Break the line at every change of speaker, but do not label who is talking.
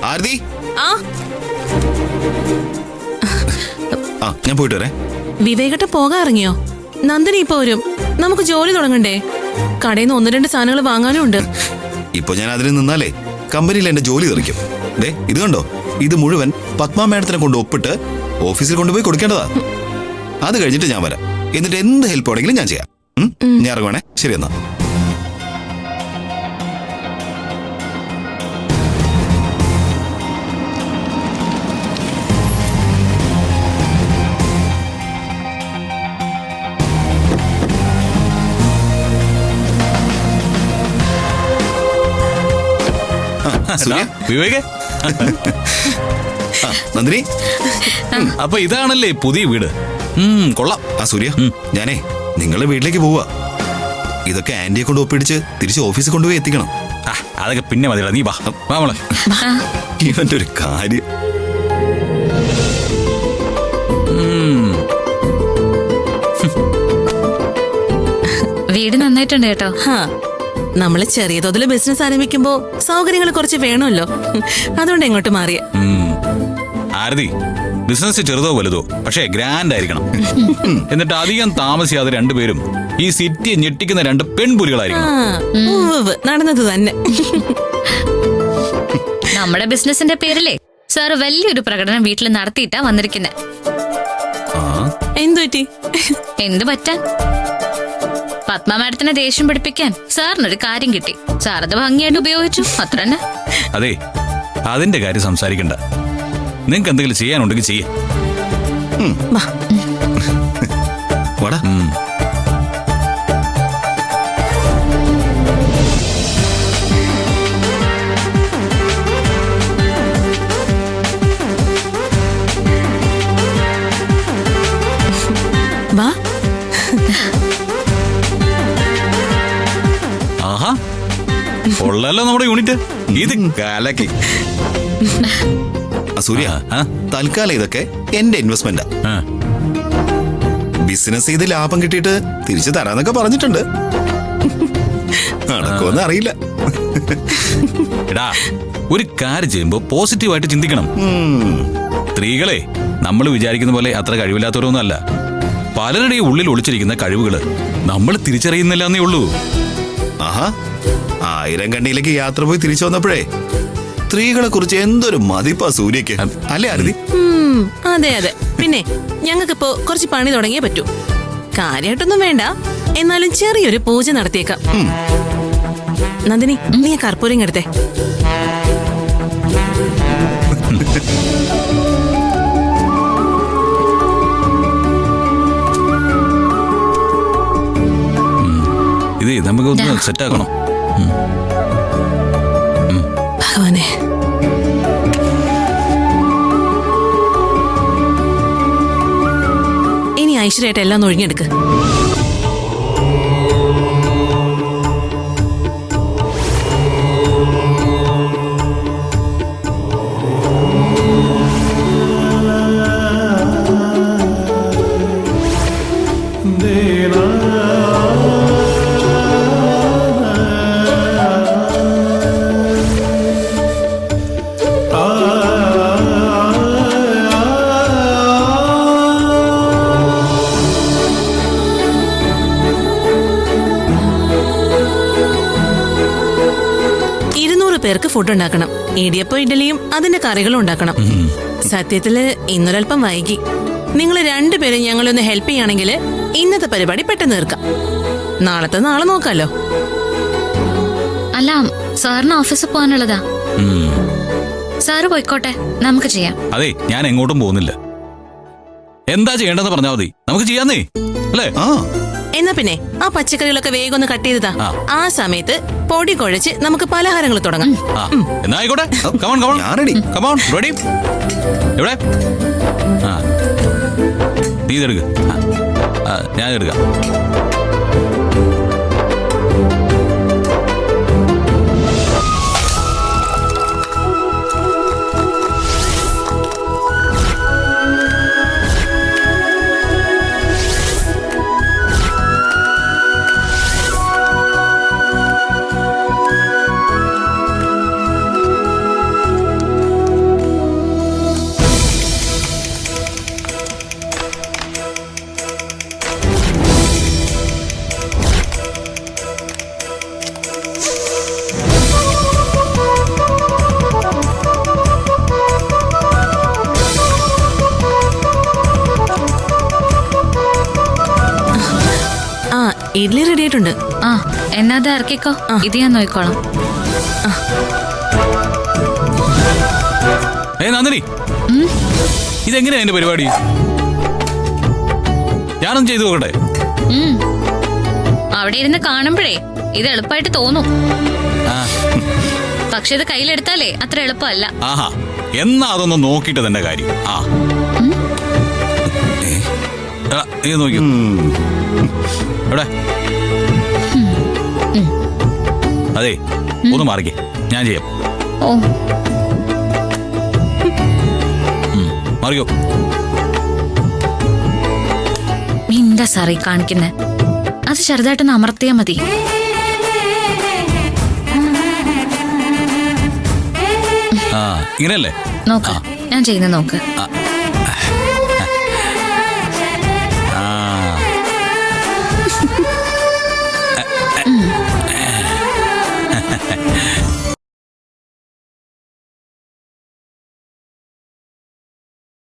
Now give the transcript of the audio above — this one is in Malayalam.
ആരതി
ആ
ഞാൻ പോയിട്ട് വരേ.
വിവേകട്ട് പോകാൻ ഇറങ്ങിയോ? നന്ദിനി ഇപ്പൊ വരും. നമുക്ക് ജോലി തുടങ്ങണ്ടേ? കടയിൽ നിന്ന് 1-2 സാധനങ്ങൾ വാങ്ങാനും ഉണ്ട്.
ഇപ്പൊ ഞാൻ അതിൽ നിന്നാലേ കമ്പനിയിൽ എന്റെ ജോലി തെറിക്കും. ഇത് കണ്ടോ, ഇത് മുഴുവൻ പത്മ മാഡത്തിനെ കൊണ്ട് ഒപ്പിട്ട് ഓഫീസിൽ കൊണ്ടുപോയി കൊടുക്കേണ്ടതാ. അത് കഴിഞ്ഞിട്ട് ഞാൻ വരാം. എന്നിട്ട് എന്ത് ഹെൽപ്പ് വേണമെങ്കിലും ഞാൻ ചെയ്യാം. ഞാൻ ഇറങ്ങുവാണേ. ശരി എന്നാ.
വിവേകേ,
നന്ദിനി,
അപ്പൊ ഇതാണല്ലേ പുതിയ വീട്? കൊള്ളാം.
സൂര്യ, ഞാനേ നിങ്ങളുടെ വീട്ടിലേക്ക് പോവാ. ഇതൊക്കെ ആന്റിയെ കൊണ്ട് ഒപ്പിടിച്ച് തിരിച്ച് ഓഫീസിൽ കൊണ്ടുപോയി എത്തിക്കണം.
അതൊക്കെ പിന്നെ മതിയടാ, നീ വാ മോളെ.
ഇവന്റെ ഒരു കാര്യം.
വീട് നന്നായിട്ടുണ്ട് കേട്ടോ.
നമ്മള് ചെറിയ തോതിൽ ബിസിനസ് ആരംഭിക്കുമ്പോ സൗകര്യങ്ങൾ കുറച്ച് വേണമല്ലോ. അതുകൊണ്ട് എങ്ങോട്ട് മാറിയ.
ആരതി, ബിസിനസ് ചെറുതോ വലുതോ പക്ഷേ ഗ്രാൻഡ് ആയിരിക്കണം. എന്നിട്ട് അധികം താമസിയാതെ രണ്ടുപേരും ഈ സിറ്റിയെ ഞെട്ടിക്കുന്ന 2 പെൺപുലികളായിരിക്കണം.
നടന്നത് തന്നെ.
നമ്മുടെ ബിസിനസിന്റെ പേരിലെ സാർ വലിയൊരു പ്രകടനം വീട്ടിൽ നടത്തിയിട്ടാ വന്നിരിക്കുന്നത്.
എന്തുപറ്റി?
എന്ത് പറ്റാൻ? പത്മ മാഡത്തിനെ ദേഷ്യം പിടിപ്പിക്കാൻ സാറിനൊരു കാര്യം കിട്ടി. സാർ അത് ഭംഗിയായിട്ട് ഉപയോഗിച്ചു, അത്ര തന്നെ.
അതെ, അതിന്റെ കാര്യം സംസാരിക്കണ്ട. നിങ്ങക്ക് എന്തെങ്കിലും ചെയ്യാനുണ്ടെങ്കിൽ ചെയ്യേ.
വാ.
ആഹാ, ഉള്ളല്ലോ നമ്മുടെ യൂണിറ്റ്. ഇത് കാലക്കി.
സൂര്യ, തൽക്കാലം ഇതൊക്കെ എന്റെ ഇൻവെസ്റ്റ്മെന്റാ. ബിസിനസ് ചെയ്ത് ലാഭം കിട്ടിയിട്ട് തിരിച്ചു തരാന്നൊക്കെ പറഞ്ഞിട്ടുണ്ട്. നടക്കുമെന്ന് അറിയില്ല.
എടാ, ഒരു കാര്യം ചെയ്യുമ്പോ പോസിറ്റീവായിട്ട് ചിന്തിക്കണം. സ്ത്രീകളെ നമ്മൾ വിചാരിക്കുന്ന പോലെ അത്ര കഴിവില്ലാത്തവരൊന്നും അല്ല. പലരുടെയും ഉള്ളിൽ ഒളിച്ചിരിക്കുന്ന കഴിവുകള് നമ്മൾ തിരിച്ചറിയുന്നില്ല എന്നേ ഉള്ളൂ.
ആഹാ, 1000 കണ്ണിയിലേക്ക് യാത്ര പോയി തിരിച്ചു വന്നപ്പോഴേ സ്ത്രീകളെ കുറിച്ച് എന്തൊരു മതിപ്പാ സൂര്യക്ക്, അല്ലേ ആരതി?
അതെ അതെ. പിന്നെ ഞങ്ങൾക്കിപ്പോ കുറച്ച് പണി തുടങ്ങിയേ പറ്റൂ. കാര്യമായിട്ടൊന്നും വേണ്ട, എന്നാലും ചെറിയൊരു പൂജ നടത്തിയേക്കാം. നന്ദിനി, നീ കർപ്പൂരം എടുത്തേ.
ഇത് നമുക്കൊന്ന് സെറ്റാക്കണം.
ഭഗവാനെ, ഇനി ഐശ്വര്യമായിട്ട് എല്ലാം ഒഴിഞ്ഞെടുക്ക്. പേർക്ക് ഫുഡ് ഉണ്ടാക്കണം. ഇടിയപ്പം ഇഡലിയും അതിന്റെ കറികളും ഉണ്ടാക്കണം. സത്യത്തില് ഇന്നൊരൽപ്പം വൈകി. നിങ്ങൾ 2 പേരും ഞങ്ങളൊന്ന് ഹെൽപ്പ് ചെയ്യുകയാണെങ്കിൽ ഇന്നത്തെ പരിപാടി പെട്ടെന്ന് തീർക്കാം. നാളെ നോക്കാലോ.
അല്ല, സാറിന് ഓഫീസിൽ പോകാനുള്ളതാ. സാറ് പോയിക്കോട്ടെ, നമുക്ക് ചെയ്യാം.
അതെ, ഞാൻ എങ്ങോട്ടും പോകുന്നില്ല. എന്താ ചെയ്യേണ്ടെന്ന് പറഞ്ഞാൽ മതി, നമുക്ക് ചെയ്യാന്നേ, അല്ലേ?
എന്നാ പിന്നെ ആ പച്ചക്കറികളൊക്കെ വേഗം ഒന്ന് കട്ട് ചെയ്തതാ. ആ സമയത്ത് പൊടി കുഴച്ച് നമുക്ക് പലഹാരങ്ങൾ തുടങ്ങാം.
എന്നാ ആയിക്കോട്ടെ. എവിടെ നീ ഇതെടുക്ക, ഞാൻ എടുക്കാം.
ഇഡ്ഡലി റെഡി ആയിട്ടുണ്ട്.
ആ എന്നാ അത് ഇറക്കിക്കോ, ഇത് ഞാൻ നോക്കിക്കോളാം.
നന്ദിനി, ഇതെങ്ങനെയാ എന്റെ പരിപാടി? ഞാനൊന്നും ചെയ്തു നോക്കട്ടെ.
അവിടെ ഇരുന്ന് കാണുമ്പോഴേ ഇത് എളുപ്പമായിട്ട് തോന്നും,
ആ,
പക്ഷെ ഇത് കയ്യിലെടുത്താലേ അത്ര എളുപ്പമല്ല.
ആഹാ, എന്നാ അതൊന്ന് നോക്കിയിട്ട് തന്നെ കാര്യം. ആ ഇത് നോക്കിയോ എവിടെ? അതെ, ഒന്ന് മാറിക്കേ, ഞാൻ ചെയ്യാം.
ഓ
മാറിക്കോ.
എന്താ സാറേ കാണിക്കുന്നെ? അത് ചെറുതായിട്ടൊന്ന് അമർത്തിയാ മതി.
ആ ഇങ്ങനെയല്ലേ?
നോക്ക്, ഞാൻ ചെയ്യുന്ന നോക്ക്.
ആ